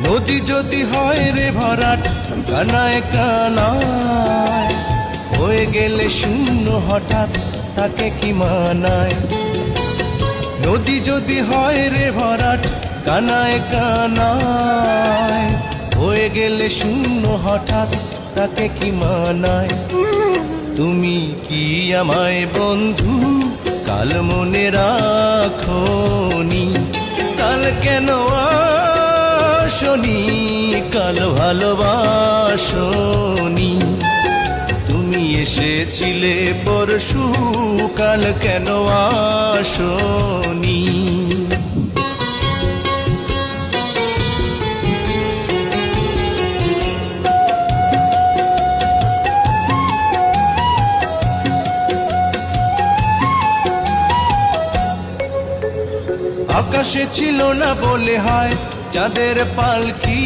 নদী যদি হয় রে ভরাট কানায় কানায়, হয়ে গেলে শূন্য হঠাৎ তাকে কি মানায়? নদী যদি হয় রে ভরাট কানায় কানায়, হয়ে গেলে শূন্য হঠাৎ তাকে কি মানায়? তুমি কি আমায় বন্ধু কাল মনে রাখোনি? কাল কেন আসনি, কাল ভালোবাসনি? তুমি এসেছিলে পরশু, কাল কেন আসনি? আকাশে ছিল না বলে হয় চাঁদের পালকি,